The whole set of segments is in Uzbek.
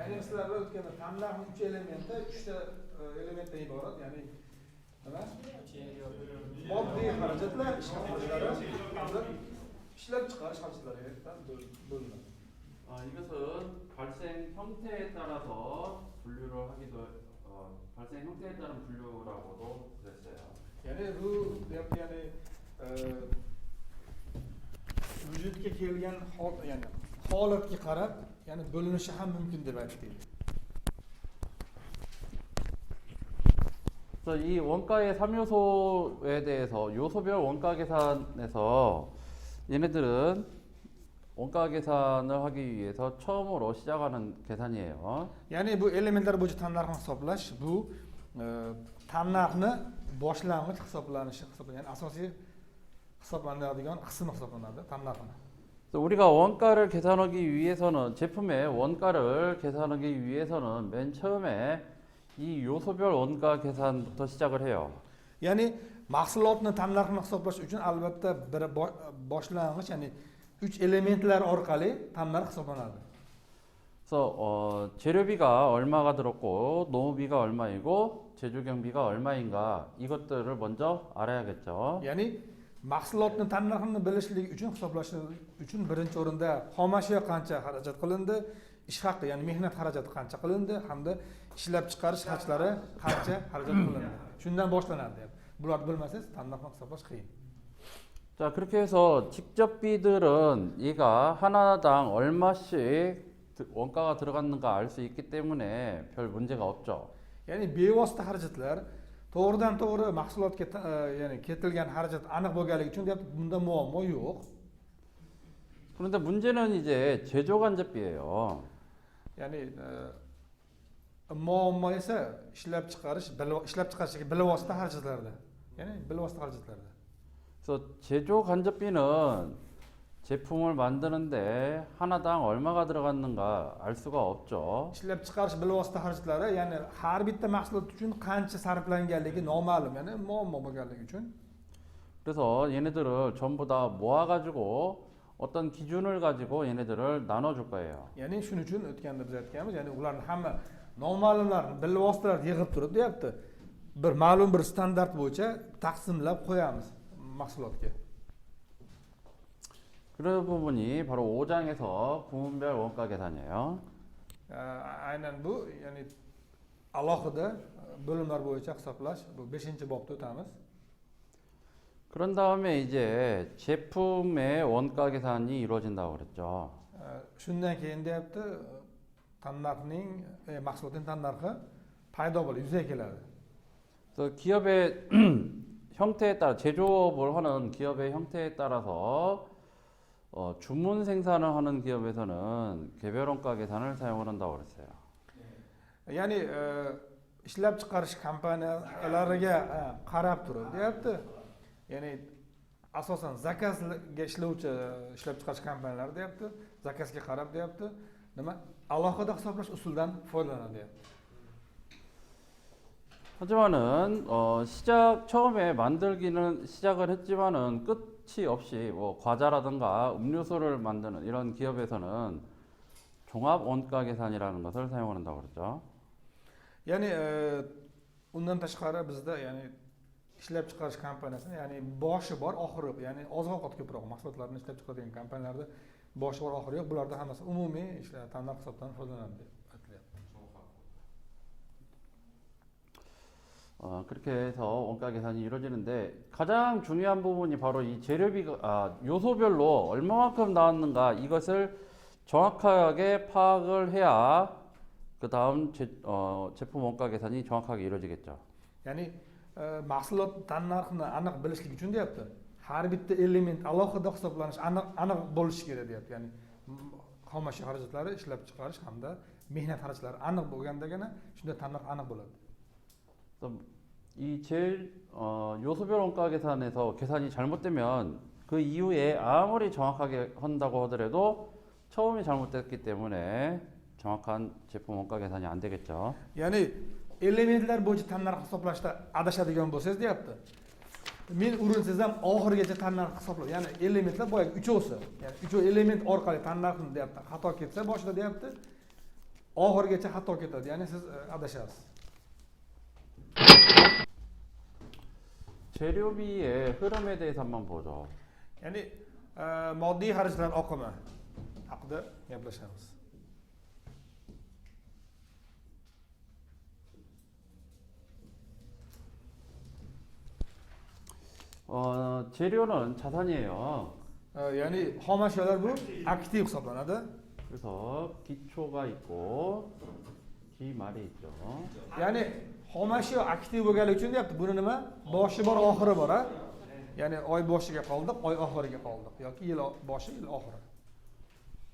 Ya'ni sizlar o'tganda tanlarning 3 elementi 3 ta elementdan iborat, ya'ni nima? Moddiy xarajatlar, ish xarajatlari hamda ishlab chiqarish xarajatlaridan bo'linadi. 이것은 발생 형태에 따라서 분류를 하기도 발생 형태에 따른 분류라고도 그랬어요. Ya'ni bu deyapti, ya'ni vujudga kelgan ya'ni holatga qarab, ya'ni bo'linishi ham mumkin deb aytdik. 그래서 이 원가의 3요소에 대해서 요소별 원가 계산에서 얘네들은 원가 계산을 하기 위해서 처음으로 시작하는 계산이에요. Ya'ni bu elementlar bo'yicha tanlarni hisoblash, bu tanlarni boshlang'ich hisoblanishi hisoblanadi. Ya'ni asosiy hisoblanadigan qism hisoblanadi tanlarni. 우리가 원가를 계산하기 위해서는 제품의 원가를 계산하기 위해서는 맨 처음에 이 요소별 원가 계산부터 시작을 해요. Ya'ni mahsulotni tanlarni hisoblash uchun albatta bir boshlang'ich, ya'ni 3 elementlar orqali tanlar hisoblanadi. 그래서 재료비가 얼마가 들었고 노무비가 얼마이고 제조 경비가 얼마인가 이것들을 먼저 알아야겠죠. Ya'ni mahsulotni tanlarni bilishlik uchun hisoblash uchun birinchi o'rinda xom ashyo qancha xarajat qilindi, ish haqi, ya'ni mehnat xarajati qancha qilindi hamda ishlab chiqarish xarajlari qancha xarajat qilindi. Shundan boshlanadi. Bularni bilmasangiz tanlarni hisoblash qiyin. 자, 그렇게 해서 직접비들은 얘가 하나당 얼마씩 원가가 들어갔는가 알 수 있기 때문에 별 문제가 없죠. Ya'ni bevosita xarajatlar to'g'ridan to'g'ri mahsulotga ya'ni ketilgan xarajat aniq bo'lganligi uchun deyapti, bunda muammo yo'q. 그런데 문제는 이제 제조 간접비예요. Ya'ni muammo esa ishlab chiqarishga bilvosita xarajatlarda. Ya'ni bilvosita xarajatlarda. 그래서 제조 간접비는 제품을 만드는데 하나당 얼마가 들어갔는가 알 수가 없죠. Ishlab chiqarish bilvosita xarajatlari, ya'ni har bitta mahsulot uchun qancha sarflanganligi noma'lum, ya'ni muammo bo'lganligi uchun. 그래서 얘네들을 전부 다 모아가지고 어떤 기준을 가지고 얘네들을 나눠줄 거예요. Ya'ni shuning uchun o'tganda biz aytganmiz, ya'ni ularni hamma noma'lumlarni bilvositalar yig'ib turib deyapti, bir ma'lum bir standart bo'yicha taqsimlab qo'yamiz mahsulotga. 그런 부분이 바로 5장에서 부문별 원가 계산이에요. Aynan bu, ya'ni alohida bo'limlar bo'yicha hisoblash, bu 5-bobda o'tamiz. 그런 다음에 이제 제품의 원가 계산이 이루어진다고 그랬죠. Shundan keyin deyapti, tanlarning mahsulotning tanlarxi paydo bo'ladi, yuzaga keladi. 그래서 기업의 형태에 따라 제조업을 하는 기업의 형태에 따라서 주문 생산을 하는 기업에서는 개별 원가 계산을 사용을 한다고 그랬어요. Ya'ni ishlab chiqarish kompaniyalariga qarab turib deyapti. Ya'ni asosan zakazga ishlovchi ishlab chiqarish kompaniyalari deyapti, zakazga qarab deyapti, nima alohida hisoblash usulidan foydalanadi deyapti. 하지만은 처음에 만들기는 시작을 했지만은 끝이 없이 뭐 과자라든가 음료수를 만드는 이런 기업에서는 종합 원가 계산이라는 것을 사용한다고 그랬죠. Ya'ni undan tashqari bizda, ya'ni ishlab chiqarish kompaniyasini, ya'ni boshi bor, oxiri yo'q, ya'ni oziq-ovqat ko'proq mahsulotlarni ishlab chiqaradigan kompaniyalarda boshi bor, oxiri yo'q. Bularda hammasi umumiy tanlab hisobdan foydalanadi deb aytilyapti. 그렇게 해서 원가 계산이 이루어지는데 가장 중요한 부분이 바로 이 재료비가 요소별로 얼마만큼 나왔는가 이것을 정확하게 파악을 해야 그 다음 제품 원가 계산이 정확하게 이루어지겠죠. Ya'ni mahsulot tan narxini aniq bilishlik uchun deyapti, har bitta element alohida hisoblanish aniq bo'lishi kerak deyapti. Ya'ni xom ashyo xarajatlari, ishlab chiqarish hamda mehnat xarajatlari aniq bo'lgandagina shunda tan narx aniq bo'ladi. 이 제일 요소별 원가 계산에서 계산이 잘못되면 그 이후에 아무리 정확하게 한다고 하더라도 처음이 잘못됐기 때문에 정확한 제품 원가 계산이 안 되겠죠. Ya'ni elementlar bo'yicha tan narx hisoblashda adashadigan bo'lsangiz deyapti, men urinsangiz ham oxirigacha tan narx hisoblab, ya'ni elementlar boyagi uchovsi, ya'ni 3 element orqali tan narxni deyapti, xato ketsa boshida deyapti, oxirigacha xato ketadi, ya'ni siz adashasiz. 재료비의 흐름에 대해서 한번 보죠. Ya'ni moddiy xarajatlar oqimi haqida gaplashamiz. 재료는 자산이에요. Ya'ni xom ashyolar bu aktiv hisoblanadi. 그래서 기초가 있고 기말이 있죠. Ya'ni xom ashyo aktiv bo'lganligi uchun deyapti. Buni nima? Boshi bor, oxiri bor, a? Ya'ni oy boshiga qoldik, oy oxiriga qoldik yoki yil boshi, yil oxiri.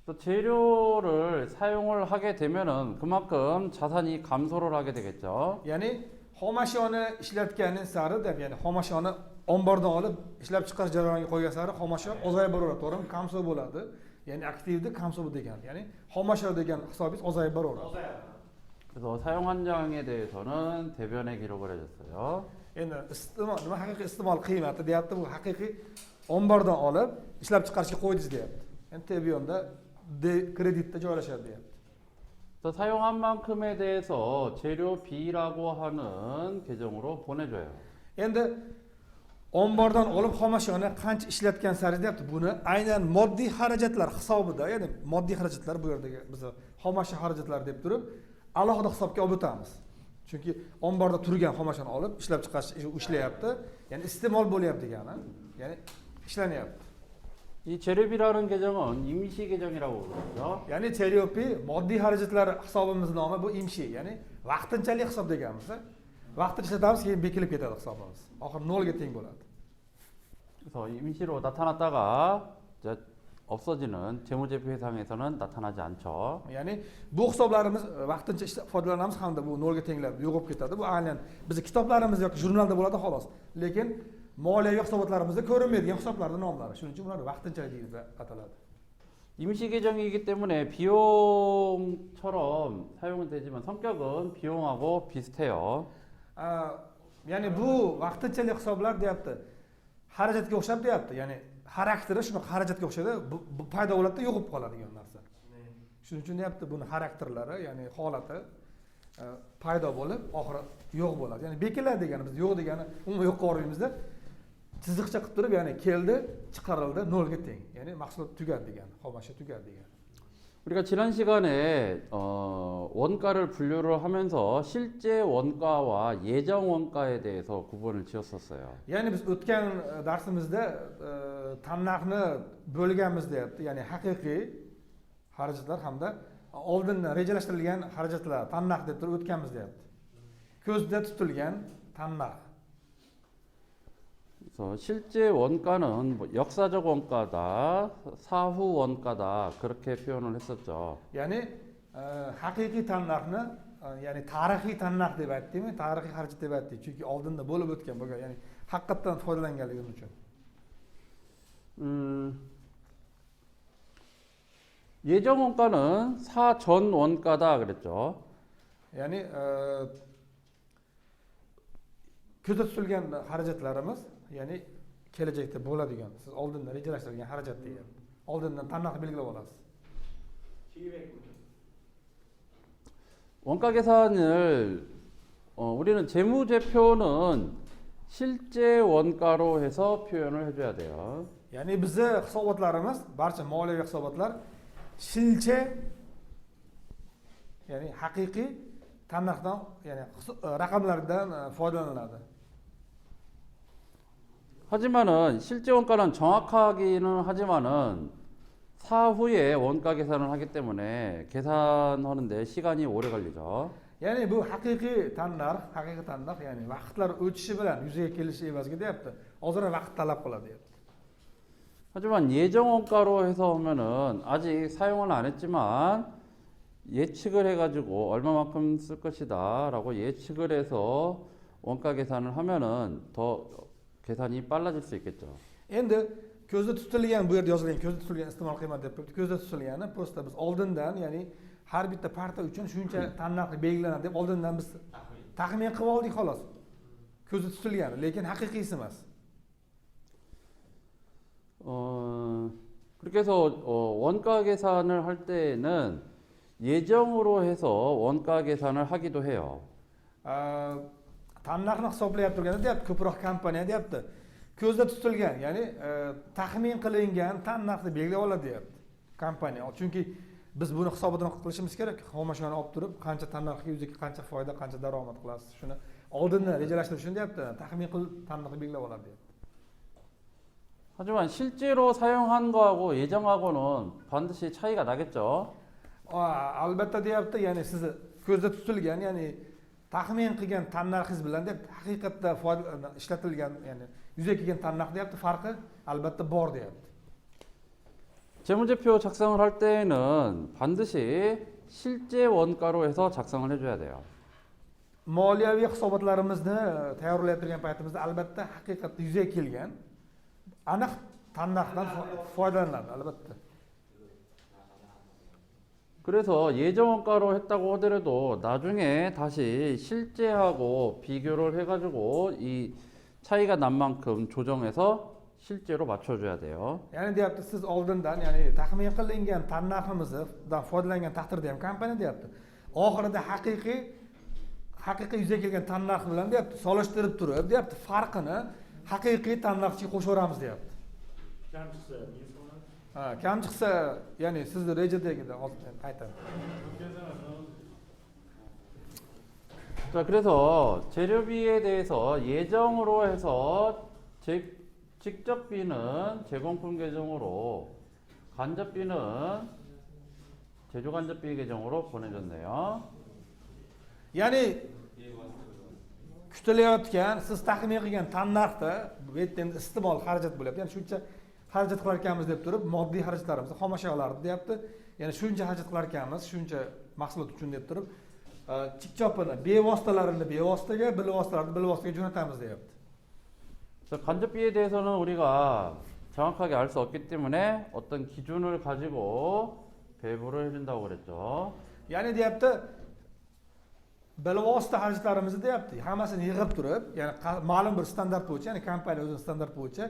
또 재료를 사용을 하게 되면은 그만큼 자산이 감소를 하게 되겠죠. Ya'ni xom ashyoni ishlatganin sari deb, ya'ni xom ashyoni ombordan olib ishlab chiqarish jarayoniga qo'ygan sari xom ashyo ozayib boraveradi, to'g'rimi? Kamso bo'ladi. Ya'ni aktivni kamso degani. Ya'ni xom ashyo degan hisobingiz ozayib boraveradi. 그래서 사용 한장에 대해서는 대변에 기록을 해줬어요. Endi iste'mol, nima haqiqiy iste'mol qiymati deyapti, bu haqiqiy ombordan olib ishlab chiqarishga qo'ydingiz deyapti. Endi TBO'da kreditda joylashadi deyapti. 또 사용한 만큼에 대해서 재료비라고 하는 계정으로 보내줘요. Endi ombordan olib xom ashyoni qancha ishlatgan sari deyapti. Buni aynan moddiy xarajatlar hisobida, ya'ni moddiy xarajatlar bu yerdagi biz xom ashyo xarajatlari deb turib alohida hisobga olib o'tamiz. Chunki omborda turgan xom ashyoni olib ishlab chiqarish ishlayapti. Ya'ni iste'mol bo'lyapti degani. Ya'ni ishlanyapti. 이 재료비라는 계정은 임시 계정이라고 그러죠. Ya'ni teryopi moddiy xarajatlar hisobimiz nomi bu imshi, ya'ni vaqtinchalik hisob deganmiz. Vaqtida ishlatamiz, keyin bekilib ketadi hisobimiz. Oxiri 0 ga teng bo'ladi. 그래서 임시로 나타났다가 이제 없어지는 재무제표상에서는 나타나지 않죠. Ya'ni bu hisoblarimiz vaqtincha foydalanamiz hamda bu 0 ga tenglab yo'qolib ketadi. Bu aynan bizning kitoblarimiz yoki jurnalda bo'ladi xolos. Lekin moliyaviy hisobotlarimizda ko'rinmaydigan hisoblarning nomlari. Shuning uchun ular vaqtinchalik deb ataladi. 임시 계정이기 때문에 비용처럼 사용은 되지만 성격은 비용하고 비슷해요. Ya'ni bu vaqtinchalik hisoblar deyapti. Xarajatga o'xshab deyapti. Ya'ni xarakteri shunaqa xarajatga o'xshaydi. Bu paydo bo'ladi, yo'qib qoladigan narsa. Shuning uchun deyapti, buni xarakterlari, ya'ni holati paydo bo'lib, oxiri yo'q bo'ladi. Ya'ni bekiladi deganimiz, yo'q degani umuman yo'qqa bormaymizda chiziqcha qilib turib, ya'ni keldi, chiqarildi, 0 ga teng. Ya'ni mahsulot tugadi degani, xom ashyo tugadi degani. 우리가 지난 시간에 원가를 분류를 하면서 실제 원가와 예정 원가에 대해서 구분을 지었었어요. Ya'ni biz o'tgan darsimizda tannarxni bo'lganmiz deyapti. Ya'ni haqiqiy xarajatlar hamda oldindan rejalashtirilgan xarajatlar, tannarx deb turib o'tganmiz deyapti. Ko'zda tutilgan tannarx. 그래서 실제 원가는 뭐 역사적 원가다, 사후 원가다 그렇게 표현을 했었죠. Ya'ni haqiqiy tannarxni, ya'ni tarixiy tannarx deb aytdikmi? Tarixiy xarajat deb aytdik. Chunki oldinda bo'lib o'tgan bo'lgan, ya'ni haqiqatdan foydalanganligimiz uchun. 예정 원가는 사전 원가다 그랬죠. Ya'ni ko'zda tutilgan xarajatlarimiz, ya'ni kelajakda bo'ladigan, siz oldindan rejalashtirgan xarajat degan. Oldindan tannarx belgilab olasiz. 원가 계산을 우리는 재무제표는 실제 원가로 해서 표현을 해줘야 돼요. Ya'ni bizni hisobotlarimiz, barcha moliyaviy hisobotlar shilcha, ya'ni haqiqiy tannarxdan, ya'ni raqamlardan foydalaniladi. 하지만은 실제 원가는 정확하기는 하지만은 사후에 원가 계산을 하기 때문에 계산하는데 시간이 오래 걸리죠. Ya'ni bu haqiqiy tannarx, ya'ni vaqtlar o'tishi bilan yuzaga kelishi evaziga deyapti. Ozroq vaqt talab qiladi deyapti. 하지만 예정 원가로 해서 하면은 아직 사용은 안 했지만 예측을 해가지고 얼마만큼 쓸 것이다라고 예측을 해서 원가 계산을 하면은 더 계산이 빨라질 수 있겠죠. Endi ko'zda tutilgan, bu yerda yozilgan ko'zda tutilgan iste'mol qiymati deb turibdi. Ko'zda tutilgani prosta biz oldindan, ya'ni har bitta parta uchun shuncha tannarx belgilanadi deb oldindan biz taxmin qilib oldik xolos. Ko'zda tutilgani, lekin haqiqiysi emas. 그렇게 해서 원가 계산을 할 때는 예정으로 해서 원가 계산을 하기도 해요. tannarxni hisoblab turganda deyapti ko'proq kompaniya deyapti ko'zda tutilgan ya'ni taxmin qilingan tannarxni belgilab oladi deyapti kompaniya chunki biz buni hisobidan qilishimiz kerak xom ashiyoni olib turib qancha tannarxga yuzaga qancha foyda qancha daromad qilasiz shuni oldindan rejalashtirish uchun deyapti taxmin qilib tannarxni belgilab oladi deyapti. 하지만 실제로 사용한 거하고 예정하고는 반드시 차이가 나겠죠. albatta deyapti ya'ni sizni ko'zda tutilgan ya'ni taxmin qilgan tannarxingiz bilan deb haqiqatda ishlatilgan ya'ni yuzaga kelgan tannarx deyapti farqi albatta bor deyapti. 재무제표 작성을 할 때에는 반드시 실제 원가로 해서 작성을 해줘야 돼요. moliyaviy hisobotlarimizni tayyorlab turgan paytimizda albatta haqiqatda yuzaga kelgan aniq tannarxdan foydalaniladi albatta. 그래서 예정 원가로 했다고 하더라도 나중에 다시 실제하고 비교를 해가지고 이 차이가 난 만큼 조정해서 실제로 맞춰줘야 돼요. ya'ni deyapti siz oldindan ya'ni taxmin qilingan tannarximizdan foydalangan taqdirda ham kompaniya deyapti oxirida haqiqiy yuzaga kelgan tannarx bilan deyapti solishtirib turib deyapti farqini haqiqiy tannarxga qo'shaveramiz deyapti. Kam chiqsa ya'ni sizni rejadagida aytaman. 자, 그래서 재료비에 대해서 예정으로 해서 직접비는 제공품 계정으로, 간접비는 제조간접비 계정으로 보내줬네요. ya'ni kutilayotgan siz taxmin qilgan tannarxda bu yerda endi iste'mol xarajat bo'lyapti ya'ni shuncha xarajat qilar ekanmiz deb turib moddiy xarajatlarimiz xom ashyolarni deyapti ya'ni shuncha xarajat qilar ekanmiz shuncha mahsulot uchun deb turib chikchopini bevositalarini bevositaga bilvositalarni bilvositaga jo'natamiz deyapti. 간접비에 대해서는 우리가 정확하게 알 수 없기 때문에 어떤 기준을 가지고 배부를 해준다고 그랬죠. ya'ni deyapti bilvosita xarajatlarimizni deyapti hammasini yig'ib turib ya'ni ma'lum bir standart bo'yicha ya'ni kompaniya o'zining standart bo'yicha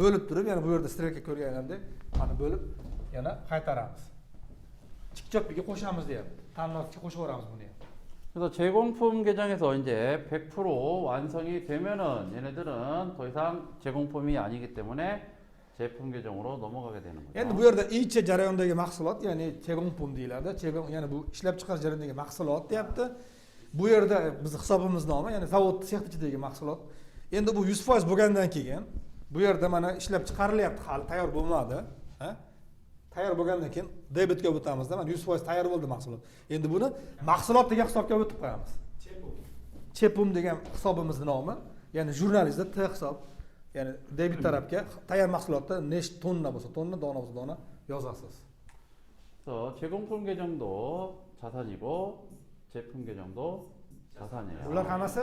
bo'lib turib yana bu yerda strelka ko'rganimdek mana bo'lib yana qaytaramiz chikchopga qo'shamiz deyapti ta'minotga qo'shaveramiz buni. 그래서 제공품 계정에서 이제 100% 완성이 되면은 얘네들은 더 이상 제공품이 아니기 때문에 제품 계정으로 넘어가게 되는 거죠. endi bu yerda ichcha jarayondagi mahsulot ya'ni chegongpum deyiladi ya'ni bu ishlab chiqarish jarayonidagi mahsulot deyapti bu yerda bizni hisobimiz nomi ya'ni zavod sex ichidagi mahsulot endi bu 100% bo'lgandan keyin bu yerda mana ishlab chiqarilyapti hali tayyor bo'lmadi tayyor bo'lgandan keyin debetga o'tamizda mana 100% tayyor bo'ldi mahsulot endi buni mahsulot degan hisobga o'tib qo'yamiz chepum degan hisobimizni nomi ya'ni jurnalistda t hisob ya'ni debit tarafga tayyor mahsulotda nechta tonna bo'lsa tonna dona bo'lsa dona yozasiz. 그래서 제공품 계정도 자산이고 제품 계정도 자산이에요. bular hammasi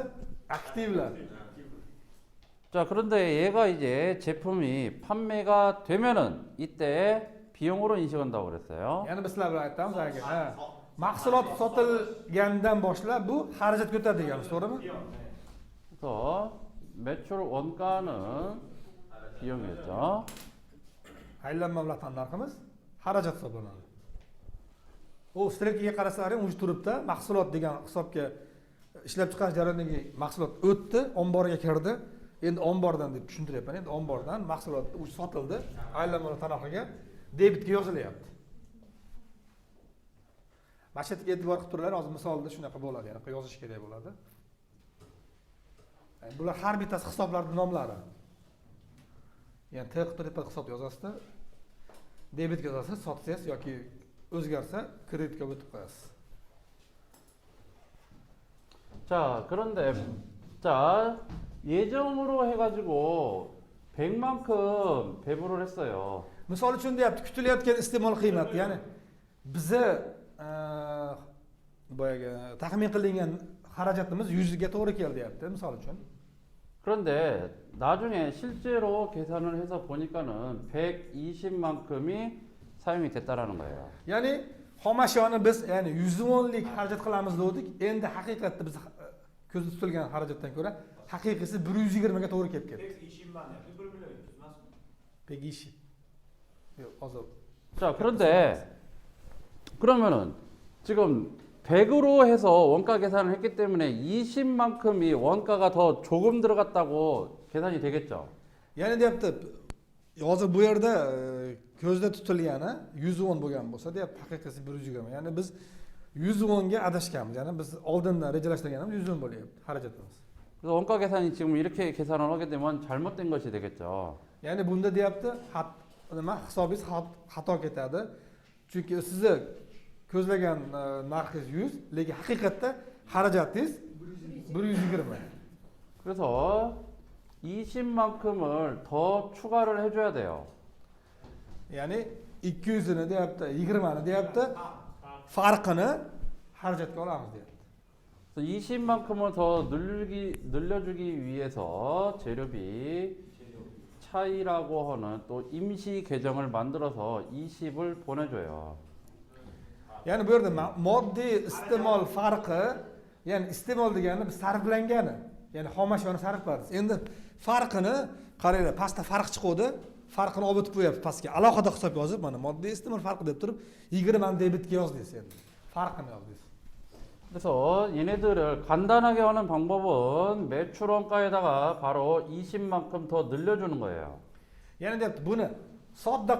aktivlar. 자, 그런데 얘가 이제 제품이 판매가 되면은 이때 비용으로 인식한다고 그랬어요. ya'ni biz sizlar bilan aytamiz agar mahsulot sotilgandan boshlab bu xarajatga o'tadi deganmiz to'g'rimi? 그래서 매출 원가는 비용이었죠. aylanma bilan tannarximiz xarajat hisoblanadi. u strelkaga qarasalaring o'sha turibdi mahsulot degan hisobga ishlab chiqarish jarayonidagi mahsulot o'tdi omborga kirdi endi ombordan deb tushuntiryapman endi ombordan mahsulot sotildi aylanma tannarxiga debitga yozilyapti. Mana shu yerga e'tibor qilib turinglar hozir misolda shunaqa bo'ladi ya'ni yozish kerak bo'ladi. Bular har bittasi hisoblarning nomlari. ya'ni t qilib hisob yozasizda debitga yozasiz sotsangiz yoki o'zgarsa kreditga o'tib qo'yasiz. 자, 그런데 자, 예정으로 해가지고 100만큼 배부를 했어요. misol uchun deyapti kutilayotgan iste'mol qiymati ya'ni bizni boyagi taxmin qilingan xarajatimiz 100 ga to'g'ri keldi deyapti misol uchun. 그런데 나중에 실제로 계산을 해서 보니까는 120만큼이 사용이 됐다라는 거예요. ya'ni xom ashyoni biz ya'ni 110lik xarajat qilamiz dedik endi haqiqatda biz ko'zda tutilgan xarajatdan ko'ra haqiqiysi 120 ga to'g'ri kelib ketdi. 120만 원, 1 million tutmasmi? 120. yo'q hozir 자, 그런데 그러면은 지금 100으로 해서 원가 계산을 했기 때문에 20만큼이 원가가 더 조금 들어갔다고 계산이 되겠죠. Ya'ni deyapti, hozir bu yerda ko'zda tutilgani 110 bo'lgan bo'lsa, deyapti, haqiqatsi 120. Ya'ni biz 110 ga adashganmiz. Ya'ni biz oldindan rejalashtirganimiz 110 bo'lyapti xarajatimiz. 그래서 원가 계산이 지금 이렇게 계산을 하게 되면 잘못된 것이 되겠죠. Ya'ni bunda deyapti, nima hisobingiz xato ketadi. Chunki sizni ko'zlagan narxingiz 100, lekin haqiqatda xarajatingiz 120. 그래서 20만큼을 더 추가를 해줘야 돼요. Ya'ni 200ni deyapti, 20ni deyapti, farqini xarajatga olamiz deyapti. 그래서 20만큼을 더 늘려주기 위해서 재료비 차이라고 하는 또 임시 계정을 만들어서 20을 보내줘요. Ya'ni bu yerda moddiy iste'mol farqi, ya'ni iste'mol degani biz sarflangani, ya'ni xomashyoni sarflaymiz. Endi farqini qaranglar, pastda farq chiqdi, farqini olib o'tib qo'yapti pastga. Alohida hisob yozib, mana moddiy iste'mol farqi deb turib, 20 ni debitga yozdingiz endi. Farqini yozdingiz. 그래서 얘네들을 간단하게 하는 방법은 매출원가에다가 바로 20만큼 더 늘려주는 거예요. Ya'ni deyapti, buni sodda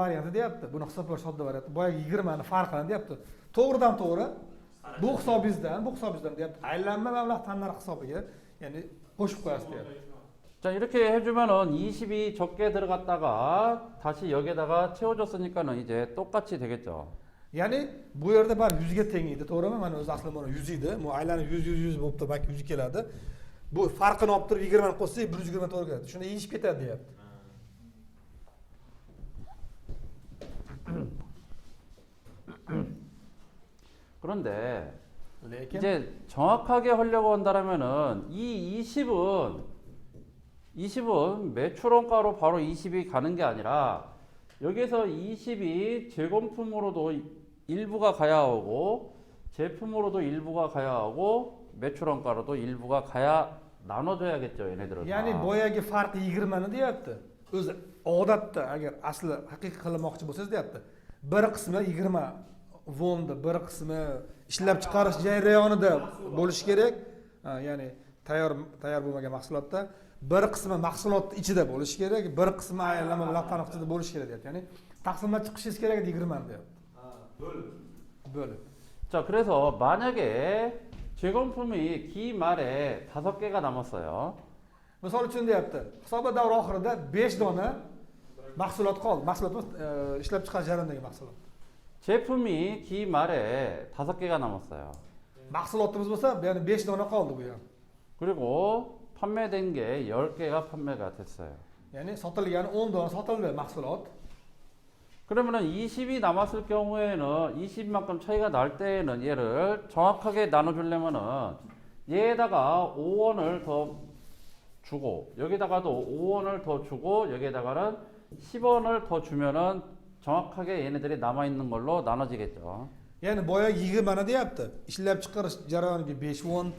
varianti deyapti. Buni hisoblash sodda varianti. Boyagi 20 ni farqini deyapti. To'g'ridan to'g'ri bu hisobingizdan deyapti. Aylanma mablag' tannarx hisobiga, ya'ni qo'shib qo'yasiz deyapti. 자, 이렇게 해주면은 20이 적게 들어갔다가 다시 여기에다가 채워줬으니까는 이제 똑같이 되겠죠. Ya'ni bu yerda bar 100 ga teng edi, to'g'rimi? Mana o'zi aslida mana 100 edi. Bu aylanib 100 bo'libdi, balki 100 keladi. Bu farqini olib turib 20 ni qo'shsak 120 to'g'ri keladi. Shunda yeyishib ketadi deyapti. 그런데 Lekin 이제 정확하게 하려고 한다면은 이 20은 매출원가로 바로 20이 가는 게 아니라 여기서 20이 제공품으로도 일부가 가야 하고 제품으로도 일부가 가야 하고 매출원가로도 일부가 가야 나눠줘야겠죠, 얘네들은. ya'ni boyagi farq 20 ni deyapti. O'zi odatda agar asli haqiqiy qilmoqchi bo'lsangiz deyapti. Bir qismi 20 vonni, bir qismi ishlab chiqarish jarayonida bo'lishi kerak. Ya'ni tayyor bo'lmagan mahsulotda bir qismi mahsulot ichida bo'lishi kerak, bir qismi aylanma bilan taniqchida bo'lishi kerak deyapti. Ya'ni taqsimlab chiqishingiz kerak edi 20 ni deyapti. bo'lib. 자, 그래서 만약에 제공품이 기말에 5개가 남았어요. Misol uchun deyapti, hisobot davri oxirida 5 dona mahsulot qoldi. Mahsulot ishlab chiqarish jarayonidagi mahsulot. 제품이 기말에 5개가 남았어요. Mahsulotimiz bo'lsa, ya'ni 5 dona qoldi bu ham. 그리고 판매된 게 10개가 판매가 됐어요. Ya'ni sotilgani 10 dona sotildi mahsulot. 그러면은 20이 남았을 경우에는 20만큼 차이가 날 때에는 얘를 정확하게 나눠주려면은 얘에다가 5원을 더 주고 여기다가도 5원을 더 주고 여기에다가는 10원을 더 주면은 정확하게 얘네들이 남아있는 걸로 나눠지겠죠. Ya'ni boyagi 20 ni deyapti. Ishlab chiqarish jarayoniga 5 won,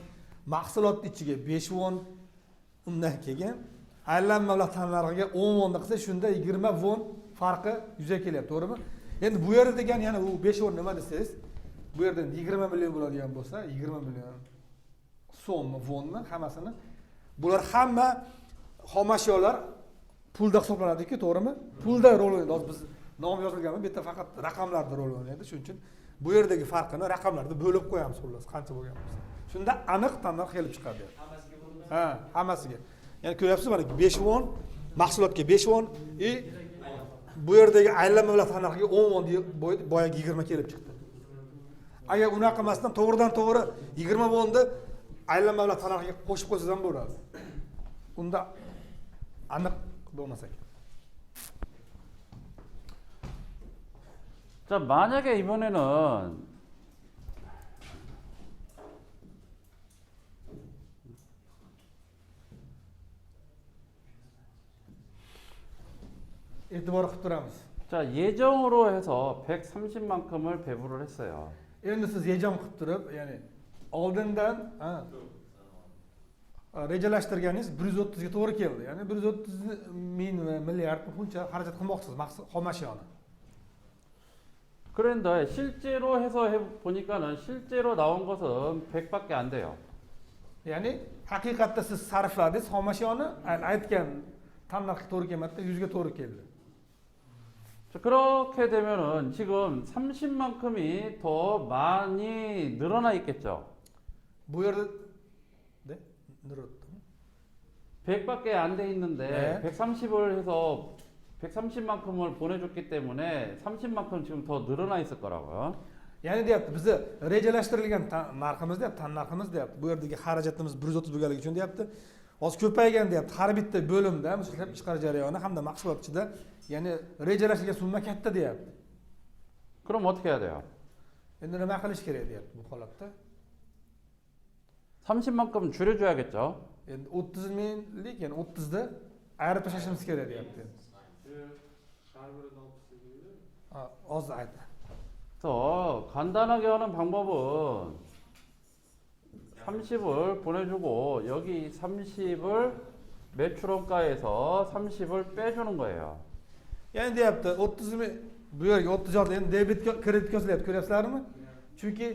mahsulot ichiga 5 won, undan keyin aylanma bilan tanlarga 10 won qilsa, shunda 20 won farqi yuzaga kelyapti, to'g'rimi? Endi bu yerda degan yana u 5 won nima desangiz, bu yerda 20 million bo'ladigan bo'lsa, 20 million so'mmi, vonni hammasini bular hamma xomashyolar pulda hisoblanadi-ku, to'g'rimi? Pulda rol o'ynaydi. Hozir biz nom yozilganmi, bu yerda faqat raqamlarda rol o'ynaydi. Shuning uchun bu yerdagi farqini raqamlarda bo'lib qo'yamiz, xullas, qancha bo'lgan bo'lsa. Shunda aniq tanlov kelib chiqadi. Ha, hammasiga. Ya'ni ko'ryapsiz, mana 5 won, mahsulotga 5 won, bu yerdagi aylanma bilan tanlarga 10 won boyagi 20 kelib chiqdi. Agar unaqa emasdan to'g'ridan to'g'ri 20 wonni aylanma bilan tanlarga qo'shib qo'ysangiz ham bo'ladi. Unda aniq bo'lmasa kerak. 자, 만약에 이번에는 E'tibor qilib turamiz. 자, 예정으로 해서 130만큼을 배부를 했어요. Endi siz yejam qilib turib, ya'ni oldindan rejalashtirganingiz 130 ga to'g'ri keldi. Ya'ni 130 ming milliard buncha xarajat qilmoqchisiz xomashiyoni. 그런데 실제로 해서 보니까는 실제로 나온 것은 100밖에 안 돼요. Ya'ni haqiqatda siz sarfladingiz xomashiyoni aytgan tannarxga to'g'ri kelmadi, 100ga to'g'ri keldi. 자, 그렇게 되면은 지금 30만큼이 더 많이 늘어나 있겠죠. Bu yerda 네? 늘었다. 100밖에 안 돼 있는데 네. 130을 해서 130만큼을 보내줬기 때문에 30만큼 지금 더 늘어나 있을 거라고요. Ya'ni deyapti, bizni rejalashtirilgan narximiz deyapti, tannarximiz deyapti. Bu yerdagi xarajatimiz 130 bo'lganligi uchun deyapti. Hozir ko'paygan deyapti. Har bitta bo'limda, masalan, chiqarish jarayoni hamda mahsulot ichida, ya'ni rejalashtirilgan summa katta deyapti. 그럼 어떻게 해야 돼요? Endi nima qilish kerak deyapti bu holatda? 30만큼 줄여줘야겠죠. Endi 30 minglik, ya'ni 30 da ayirib tashlashimiz kerak deyapti. Hozir aytdi. 그래서 간단하게 하는 방법은 30을 보내주고 여기 30을 매출원가에서 30을 빼주는 거예요. Ya'ni deyapti 30 ming, bu yerga 30 oldi, endi debet kredit ko'rsatyapti, ko'ryapsizlarmi? Chunki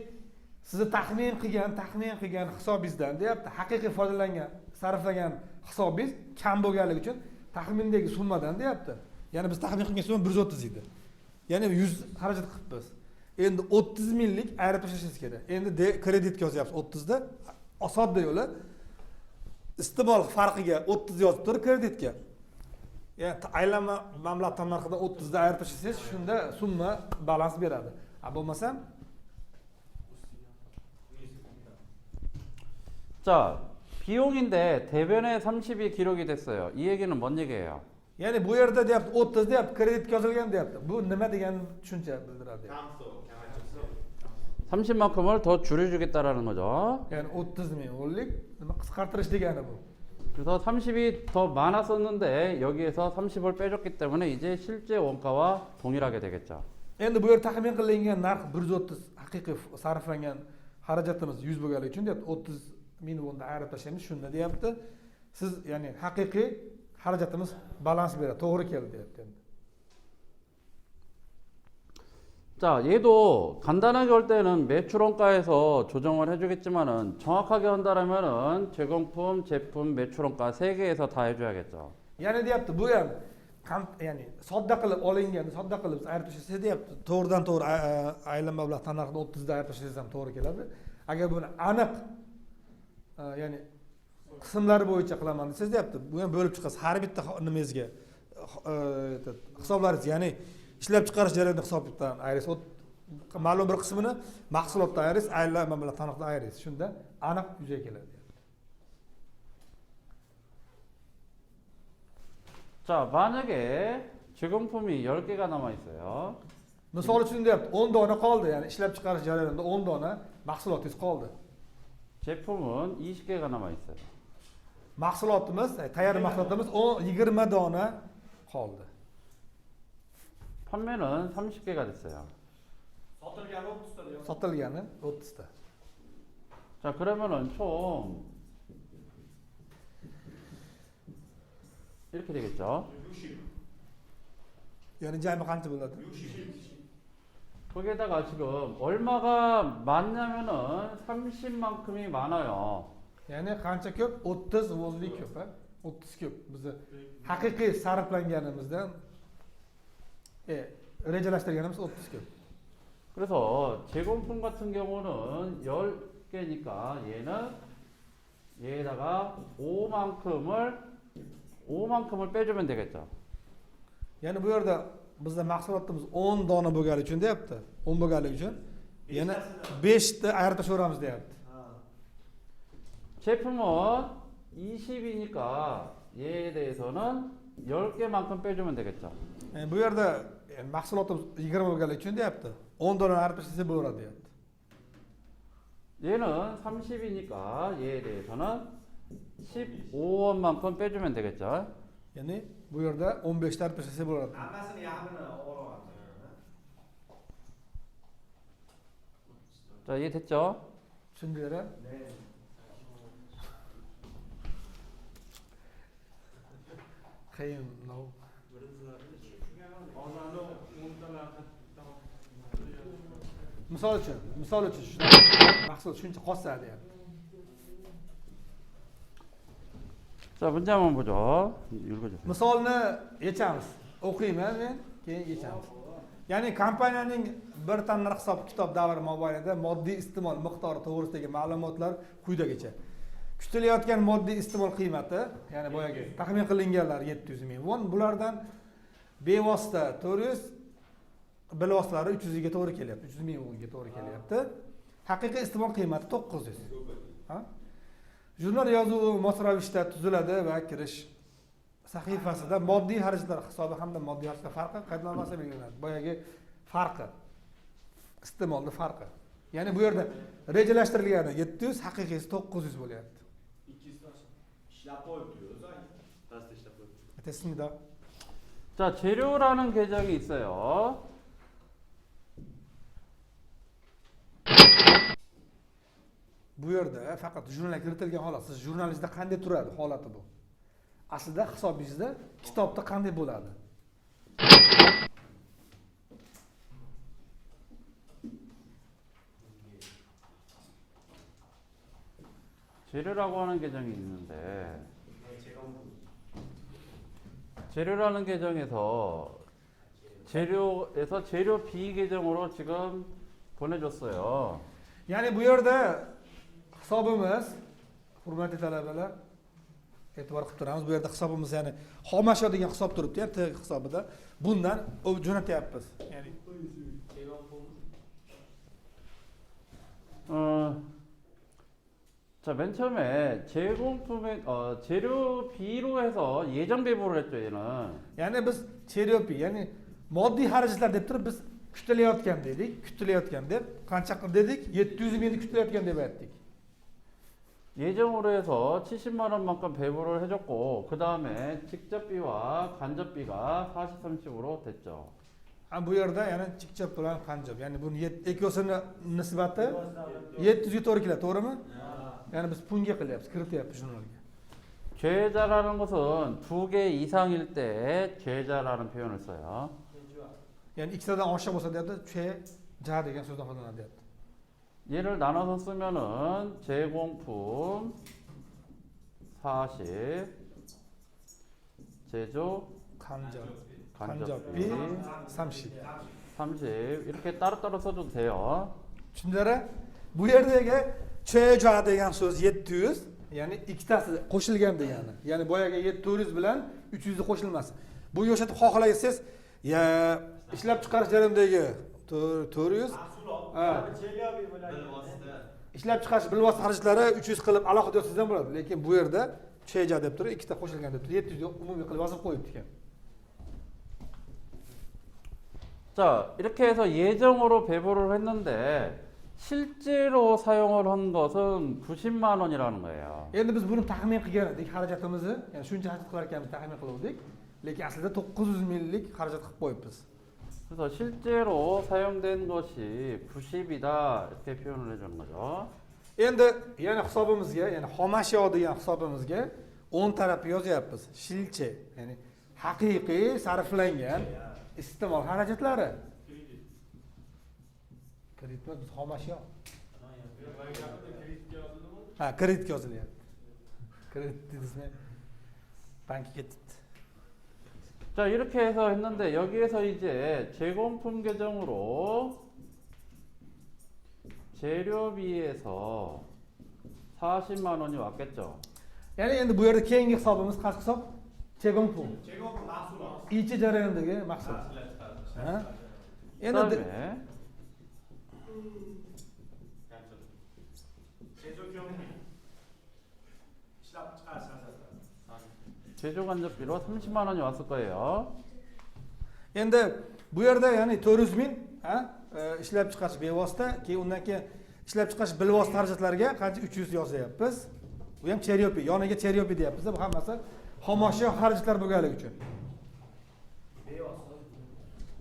sizni taxmin qilgan hisobingizdan deyapti, haqiqiy foydalangan, sarflagan hisobingiz kam bo'lganligi uchun taxmindagi summadan deyapti. Ya'ni biz taxmin qilgan summa 130 edi. Ya'ni 100 xarajat qilibmiz. Endi 30 minglik ayirib tashlashingiz kerak. Endi kreditga yozyapsiz 30 da, sodda yo'li iste'mol farqiga 30 yozib turib kreditga. Ya'ni aylanma mablag' narxidan 30 da ayirib tashlasangiz, shunda summa balans beradi. Bo'lmasam 자, 비용인데 대변에 30이 기록이 됐어요. 이 얘기는 뭔 얘기예요? ya'ni bu yerda deyapti 30 deyapti, kreditga yozilgan deyapti. Bu nima degan tushuncha bildiradi? 감소, 경화적소. 30만큼을 더 줄여주겠다라는 거죠. Ya'ni 30 ming o'nlik nima qisqartirish degani bu. 그래서 30이 더 많았었는데 여기에서 30을 빼줬기 때문에 이제 실제 원가와 동일하게 되겠죠. Endi bu yer taxmin qilingan narx 130, haqiqiy sarflangan xarajatimiz 100 bo'lganligi uchun deyapti 30 ming o'nda ayirib tashlaymiz, shunda deyapti. Siz ya'ni haqiqiy xarajatimiz balans beradi, to'g'ri keldi deyapti endi. 자, 얘도 간단하게 할 때는 매출원가에서 조정을 해주겠지만은 정확하게 한다라면은 제공품, 제품, 매출원가 세 개에서 다 해줘야겠죠. Ya'ni deyapti, bu ham ya'ni sodda qilib olingan, sodda qilib ayirib tashlasa deyapti, to'g'ridan to'g'ri aylanma mablag' tannarxida 30 da ayirib tashlasangiz ham to'g'ri keladi. Agar buni aniq ya'ni qismlari bo'yicha qilaman desangiz deyapti, bu ham bo'lib chiqasiz har bitta nimangizga hisoblaringiz, ya'ni ishlab chiqarish jarayonida hisobdan ayirasiz, ma'lum bir qismini mahsulotdan ayirasiz, aylanma mablag' tannarxdan ayirasiz. Shunda aniq yuzaga keladi. 자, 만약에 제공품이 10개가 남아 있어요. Misol uchun deyapti, 10 dona qoldi, ya'ni ishlab chiqarish jarayonida 10 dona mahsulotingiz qoldi. 제품은 20개가 남아 있어요. Mahsulotimiz, tayyor mahsulotimiz 20 dona qoldi. 판매는 30개가 됐어요. 서툴게 30다요. Sotilgani 30 ta. 자, 그러면은 총 이렇게 되겠죠. 60. Ya'ni jami qancha bo'ladi? 60. 거기에다가 지금 얼마가 많냐면은 30만큼이 많아요. Ya'ni qancha ko'p? 30 voltlik ko'p, ha? 30 ko'p. Bizni haqiqiy sarflanganimizdan rejalashtirganimiz 30 ko'p. 그래서 제공품 같은 경우는 10개니까 얘에다가 5만큼을 빼주면 되겠죠. Ya'ni bu yerda bizda mahsulotimiz 10 dona bo'lganligi uchun deyapti. 10 bo'lganligi uchun yana 5 ta ayirib tashlayveramiz deyapti. 제품은 20이니까 얘에 대해서는 10개만큼 빼주면 되겠죠. Bu yerda mahsulotimiz 20 bo'lganligi uchun deyapti. 10 dona ayirib tashlasa bo'laveradi deyapti. 얘는 30이니까 얘에 대해서는 15원만큼 빼주면 되겠죠. Ya'ni bu yerda 15 ta ayirib tashlasa bo'laveradi. 안마스는 야하면은 어려워. 자, 이해됐죠? Tushundinglar? 네. Qiyin. 어나노 온달라 misol uchun mahsulot shuncha qolsa deyapti. 자, 문제 한번 보죠. 읽어주세요. Misolni yechamiz. O'qiyman men, keyin yechamiz. Ya'ni kompaniyaning bir tanlar hisob kitob davri mobaynida moddiy iste'mol miqdori to'g'risidagi ma'lumotlar quyidagicha. Kutilayotgan moddiy iste'mol qiymati, ya'ni boyagi taxmin qilinganlar 700 ming won, bulardan bevosita 400, bilvositalari 300 ga to'g'ri kelyapti. 300 ming wonga to'g'ri kelyapti. Haqiqiy iste'mol qiymati 900. Ha? Jurnal yozuvi mos ravishda tuziladi va kirish sahifasida moddiy xarajatlar hisobi hamda moddiy xarajatlar farqi qaydnomasi belgilanadi. Boyagi farqi, iste'molning farqi. Ya'ni bu yerda rejalashtirilgani 700, haqiqiysi 900 bo'lyapti. 200 taş. İşlep koyuyor. Pasta işlep koyuyor. 됐습니다. 자, 재료라는 계정이 있어요. Bu yerda faqat jurnal kiritilgan holat. Siz jurnalingizda qanday turadi holati bu? Aslida hisobingizda kitobda qanday bo'ladi? 재료라고 하는 계정이 있는데 제가 재료라는 계정에서 재료 B 계정으로 지금 보내줬어요. Ya'ni bu yerda hisobimiz, hurmatli talabalar, e'tibor qilib turamiz. Bu yerda hisobimiz, ya'ni xomashyo degan hisob turibdi, T hisobida. Bundan jo'natyapmiz. Ya'ni 자, 맨 처음에 제공품의 재료 B로 해서 예정 배부를 했죠, 얘는. ya'ni biz cheropi, ya'ni moddiy xarajatlar deb turib biz kutilayotgan dedik. Kutilayotgan deb qancha dedik? 700 mingni kutilayotgan deb aytdik. 예정으로 해서 70만 원만큼 배부를 해줬고 그 다음에 직접비와 간접비가 40, 30으로 됐죠. Bu yerda ya'ni chikchap bilan qanjob, ya'ni buni ikkosini nisbati 700 ga to'g'ri keladi, to'g'rimi? Ya'ni biz punga qilyapmiz, kirityapmiz jurnalga. 죄자라는 것은 2개 이상일 때 죄자라는 표현을 써요. Ya'ni ikkitadan oshiq bo'lsa deyapti, ja degan so'zdan foydalanadi deyapti. 얘를 나눠서 쓰면은 제공품 40, 제조 간접비 30. 30 이렇게 따로따로 써도 돼요. Tushundinglar? Bu yerdagi ja degan so'z 700, ya'ni ikkitasi qo'shilgan degani. Ya'ni boyaga 700 bilan 300 qo'shilmas. Bu yo'shatib xohlasangiz, ya ishlab chiqarish jarayonidagi 400 ishlab chiqarish bilvosita xarajatlari 300 qilib alohida yozsangiz ham bo'ladi. Lekin bu yerda ja deb turib, ikkita qo'shilgan deb turib 700 ga umumiy qilib yozib qo'yibdi ekan. 자, 이렇게 해서 예정으로 배부를 했는데 실제로 사용을 한 것은 90만 원이라는 거예요. Endi biz buni taxmin qilgan edik xarajatimizni, ya'ni shuncha xarajat qilar ekanmiz taxmin qildik. Lekin aslida 900 minglik xarajat qilib qo'yibmiz. 그래서 실제로 사용된 것이 90이다 이렇게 표현을 해주는 거죠. Endi yana hisobimizga, ya'ni xomashyo degan hisobimizga 10 taraf yozyapmiz. Shilcha, ya'ni haqiqiy sarflangan iste'mol xarajatlari. Kreditmi, biz xomashyo. Ha, kredit yozilyapti. Kredit dedizmi? Bankka ketibdi. 자, 이렇게 해서 했는데 여기에서 이제 제공품 계정으로 재료비에서 40만 원이 왔겠죠. Ya'ni endi bu yerda keyingi hisobimiz qaysi hisob? Chegonpum. 제공품 mahsulot. İchi jarayondagi mahsulot. Ha? Endi 그다음에 제조 경비. işlep çıkarsanız. 제조 간접비로 30만 원이 왔을 거예요. endi bu yerda ya'ni 400 ming ishlab chiqarish bevosita, keyin undan keyin ishlab chiqarish bilvosita xarajatlariga qancha 300 yozyapmiz. Bu ham cheryopi, yoniga cheryopi deyapmiz. Bu hammasi xomashyo xarajatlar bo'lganligi uchun.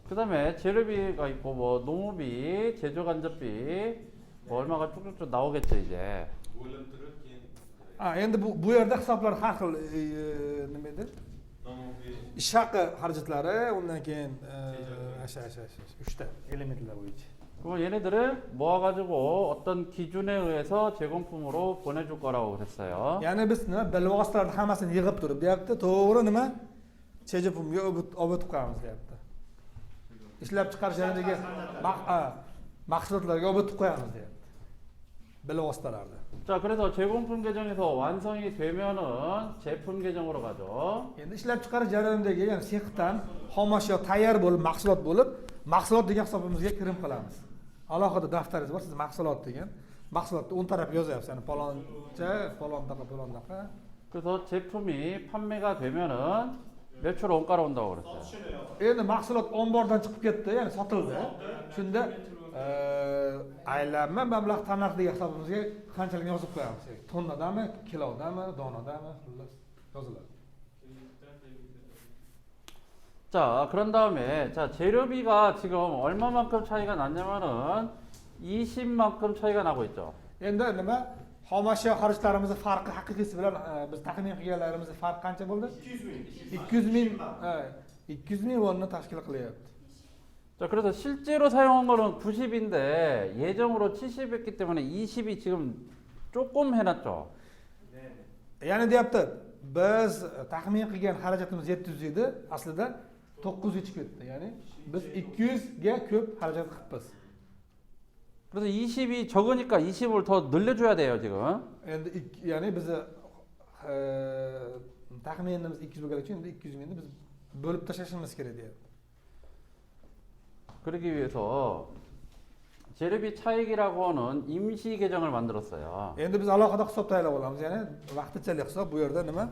그다음에 재료비가 있고 뭐 농업비, 제조 간접비 뭐 얼마가 쭉쭉쭉 나오겠죠 이제. Endi bu yerda hisoblar har xil nima edi? Ish haqi xarajatlari, undan keyin 3 ta elementlar bo'yicha. 그럼 얘네들을 모아가지고 어떤 기준에 의해서 제공품으로 보내줄 거라고 그랬어요. Ya'ni biz nima bilvositalarni hammasini yig'ib turib deyapti, to'g'ri nima chejipumga obitib qo'yamiz deyapti. Ishlab chiqarish jarayonidagi mahsulotlarga obitib qo'yamiz deyapti. Bilvositalarni. 자, 그래서 제공품 계정에서 완성이 되면은 제품 계정으로 가죠. Endi ishlab chiqarish jarayonidagi ya'ni sexdan xomashyo tayyor bo'lib, mahsulot degan hisobimizga kirim qilamiz. Alohida daftaringiz bor, siz mahsulot degan. Mahsulotni o'ng tarafga yozyapsiz, ya'ni paloncha, palondaqa. 그래서 제품이 판매가 되면은 매출 원가로 온다고 그랬어요. Endi mahsulot ombordan chiqib ketdi, ya'ni sotildi. Shunda aylanma mablag' tannarx degan hisobimizga qanchaligini yozib qo'yamiz. Tonnadami, kilodami, donadami, xullas yoziladi. 자, 그런 다음에 자, 재료비가 지금 얼마만큼 차이가 났냐면은 20만큼 차이가 나고 있죠. Endi nima? Xomashyo xarajlarimizni farqi haqiqiysi bilan biz taxmin qilganlarimiz farq qancha bo'ldi? 200 ming 200 ming wonni tashkil qilyapti. 자, 그래서 실제로 사용한 거는 90인데 예정으로 70이었기 때문에 20이 지금 조금 해놨죠. Ya'ni deyapti, biz taxmin qilgan xarajatimiz 700 edi, aslida 900 chiqib ketdi. Ya'ni biz 200 ga ko'p xarajat qilibmiz. 그래서 20이 적으니까 20을 더 늘려줘야 돼요, 지금. Endi ya'ni biz taxminimiz 200 bo'lgani uchun endi 200 mingni biz bo'lib tashlashimiz kerak deyapti. 그러기 위해서 재료비 차익이라고 하는 임시 계정을 만들었어요. Endi biz alohida hisob tayyorlab olamiz. Ya'ni vaqtinchalik hisob bu yerda nima?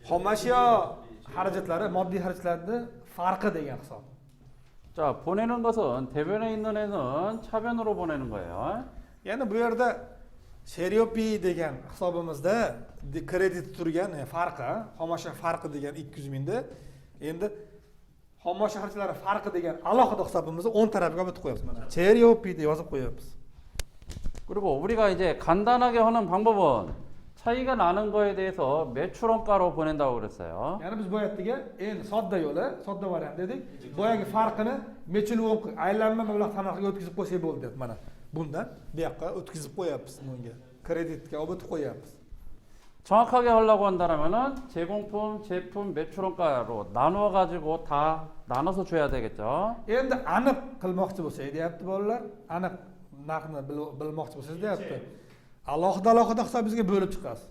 Xomashyo xarajatlari, moddiy xarajatlarning farqi degan hisob. 자, 보내는 것은 대변에 있는 애는 차변으로 보내는 거예요. Ya'ni bu yerda Seriopi degan hisobimizda kredit turgan farqi, xomashyo farqi degan 200 mingda endi xomashyo xarajlari farqi degan alohida hisobimizni 10 tarafga olib qo'yapmiz. Mana Seriopi deb yozib qo'yapmiz. 그리고 우리가 이제 간단하게 하는 방법은 차이가 나는 거에 대해서 매출 원가로 보낸다고 그랬어요. Ya'ni biz bu yerdaga endi sodda yo'li, sodda variant dedik. Boyagi farqini mechiluvon aylanma mablag' tannarxiga o'tkazib qo'ysak bo'ldi deb. Mana bundan bu yoqqa o'tkazib qo'yapmiz bunga. Kreditga olib qo'yapmiz. 정확하게 하려고 한다면은 제공품, 제품, 매출 원가로 나누어 가지고 다 나눠서 줘야 되겠죠. Endi aniq qilmoqchi bo'lsak deyapti bolalar, aniq narxni bilmoqchi bo'lsangiz deyapti. Alohida hisobingizga bo'lib chiqasiz.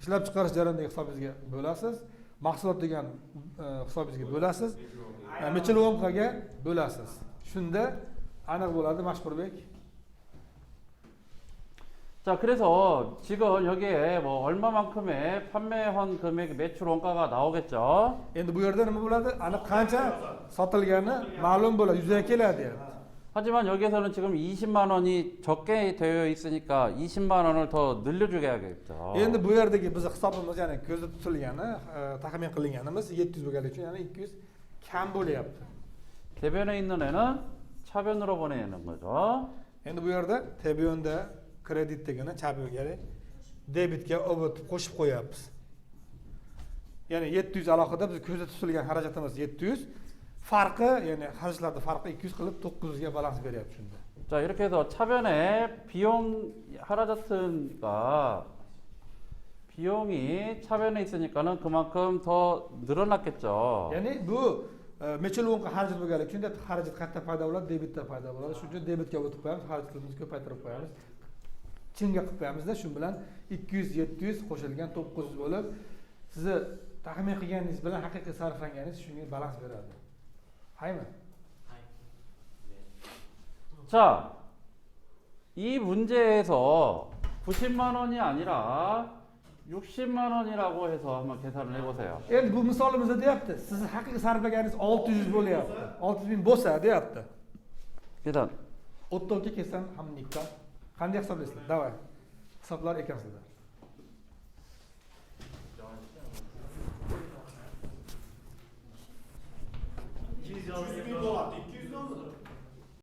Ishlab chiqarish jarayonidagi hisobingizga bo'lasiz, mahsulot degan hisobingizga bo'lasiz, mechilvonqaga bo'lasiz. Shunda aniq bo'ladi Mashhurbek. 자, 그래서 지금 여기에 뭐 얼마만큼의 판매한 금액 매출 원가가 나오겠죠. Endi bu yerda nima bo'ladi? Aniq qancha sotilgani ma'lum bo'ladi, yuzaga keladi deyapti. 하지만 여기에서는 지금 20만 원이 적게 되어 있으니까 20만 원을 더 늘려주게 하겠죠. Endi bu yerdagi biz hisobimiz, ya'ni ko'zda tutilgani, taxmin qilinganimiz 700 bo'lganligi uchun yana 200 kam bo'lyapti. 대변에 있는 애는 차변으로 보내는 거죠. Endi bu yerda tebiyonda kredit degani chabiga debitga obitib qo'shib qo'yapmiz. Ya'ni 700 alohida biz ko'zda tutilgan xarajatimiz 700, farqi, ya'ni xarajatlarning farqi 200 qilib 900 ga balans beryapti shunda. 자, 이렇게 해서 차변에 비용 하라자트가 비용이 차변에 있으니까는 그만큼 더 늘어났겠죠. Ya'ni bu mechilvonqa xarajat bo'lganligi uchun xarajat qayerda paydo bo'ladi? Debitda paydo bo'ladi. Shuning uchun debitga o'tib qo'yamiz, xarajatlarimizni ko'paytirib qo'yamiz. Chinga qilib qo'yamizda, shu bilan 200 700 qo'shilgan 900 bo'lib, sizni taxmin qilganingiz bilan haqiqiy sarflanganingiz shunga balans beradi. Haymi? 자, 이 문제에서 90만 원이 아니라 60만 원이라고 해서 한번 계산을 해보세요. Endi bu misolimizda deyapti, sizni haqiqiy sarflaganingiz 600 bo'lyapti. 600 ming bo'lsa deyapti. 계산. O'ttovga kelsam hamnikka qanday hisoblaysizlar? Davay. Hisoblar ekansizlar. 200 bin dolar, 200 mü?